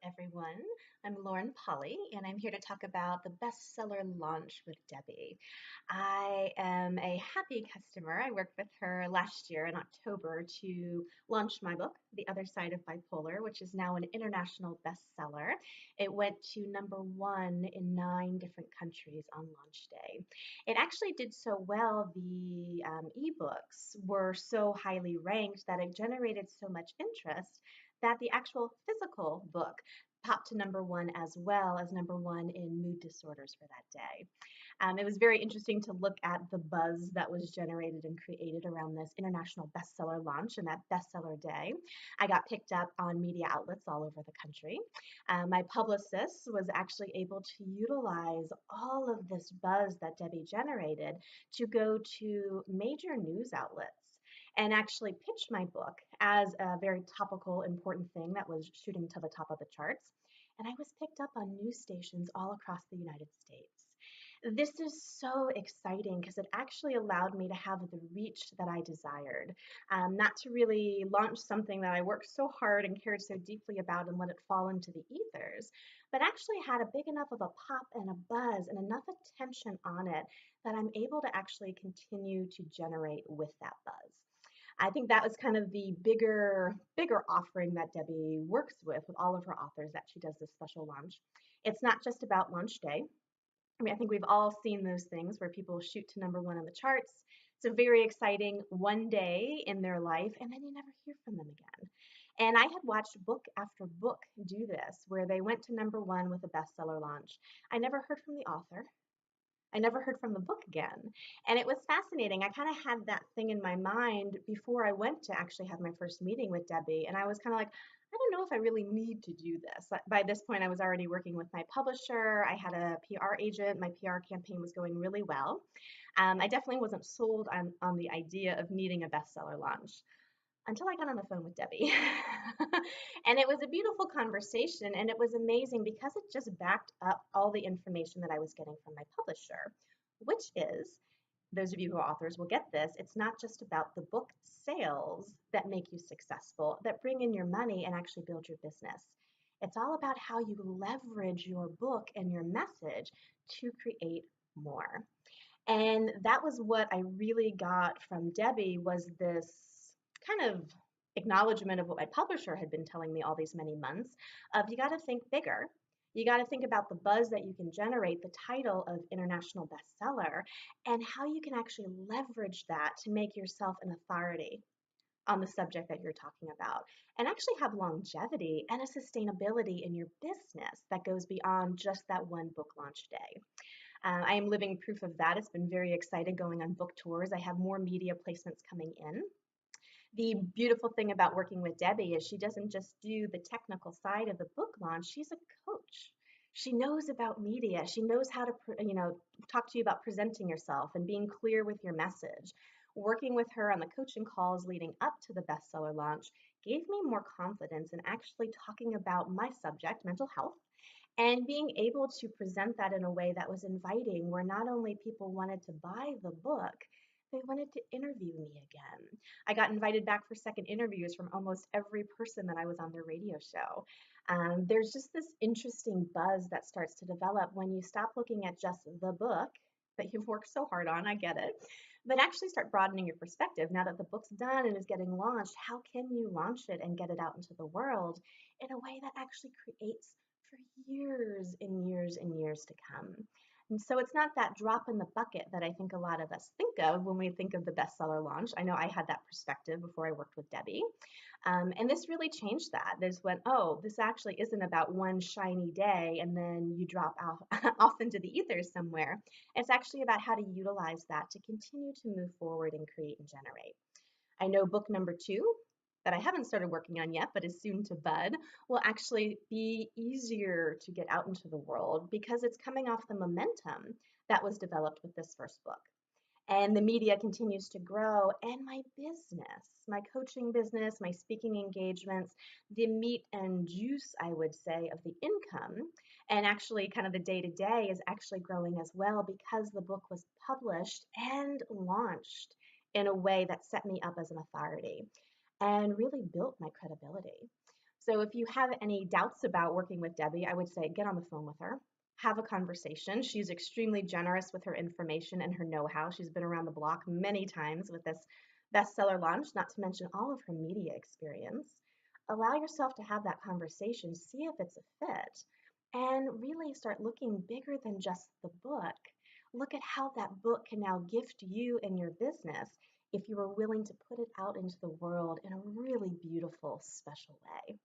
everyone. I'm Lauren Polly, and I'm here to talk about the bestseller launch with Debbi. I am a happy customer. I worked with her last year in October to launch my book, The Other Side of Bipolar, which is now an international bestseller. It went to #1 in 9 different countries on launch day. It actually did so well, the ebooks were so highly ranked that it generated so much interest that the actual physical book popped to #1 as well as #1 in mood disorders for that day. It was very interesting to look at the buzz that was generated and created around this international bestseller launch and that bestseller day. I got picked up on media outlets all over the country. My publicist was actually able to utilize all of this buzz that Debbi generated to go to major news outlets and actually pitch my book as a very topical, important thing that was shooting to the top of the charts. And I was picked up on news stations all across the United States. This is so exciting because it actually allowed me to have the reach that I desired. Not to really launch something that I worked so hard and cared so deeply about and let it fall into the ethers, but actually had a big enough of a pop and a buzz and enough attention on it that I'm able to actually continue to generate with that buzz. I think that was kind of the bigger offering that Debbi works with all of her authors that she does this special launch. It's not just about launch day. I mean, I think we've all seen those things where people shoot to #1 on the charts. It's a very exciting one day in their life, and then you never hear from them again. And I had watched book after book do this, where they went to #1 with a bestseller launch. I never heard from the author. I never heard from the book again. And it was fascinating. I kind of had that thing in my mind before I went to actually have my first meeting with Debbi. And I was kind of like, I don't know if I really need to do this. By this point, I was already working with my publisher. I had a PR agent. My PR campaign was going really well. I definitely wasn't sold on the idea of needing a bestseller launch until I got on the phone with Debbi. And it was a beautiful conversation, and it was amazing because it just backed up all the information that I was getting from my publisher, which is, those of you who are authors will get this, it's not just about the book sales that make you successful, that bring in your money and actually build your business. It's all about how you leverage your book and your message to create more. And that was what I really got from Debbi, was this kind of acknowledgement of what my publisher had been telling me all these many months of, you got to think bigger. You got to think about the buzz that you can generate, the title of international bestseller, and how you can actually leverage that to make yourself an authority on the subject that you're talking about, and actually have longevity and a sustainability in your business that goes beyond just that one book launch day. I am living proof of that. It's been very exciting going on book tours. I have more media placements coming in. The beautiful thing about working with Debbi is she doesn't just do the technical side of the book launch, she's a coach. She knows about media. She knows how to, talk to you about presenting yourself and being clear with your message. Working with her on the coaching calls leading up to the bestseller launch gave me more confidence in actually talking about my subject, mental health, and being able to present that in a way that was inviting, where not only people wanted to buy the book, they wanted to interview me again. I got invited back for second interviews from almost every person that I was on their radio show. There's just this interesting buzz that starts to develop when you stop looking at just the book that you've worked so hard on. I get it. But actually start broadening your perspective. Now that the book's done and is getting launched, how can you launch it and get it out into the world in a way that actually creates for years and years and years to come? And so it's not that drop in the bucket that I think a lot of us think of when we think of the bestseller launch. I know I had that perspective before I worked with Debbi. And this really changed that. This went, oh, this actually isn't about one shiny day and then you drop out, off into the ethers somewhere. It's actually about how to utilize that to continue to move forward and create and generate. I know book #2, that I haven't started working on yet, but is soon to bud, will actually be easier to get out into the world because it's coming off the momentum that was developed with this first book. And the media continues to grow, and my business, my coaching business, my speaking engagements, the meat and juice, I would say, of the income, and actually kind of the day to day, is actually growing as well because the book was published and launched in a way that set me up as an authority and really built my credibility. So if you have any doubts about working with Debbie, I would say get on the phone with her, have a conversation. She's extremely generous with her information and her know-how. She's been around the block many times with this bestseller launch, not to mention all of her media experience. Allow yourself to have that conversation, see if it's a fit, and really start looking bigger than just the book. Look at how that book can now gift you and your business if you are willing to put it out into the world in a really beautiful, special way.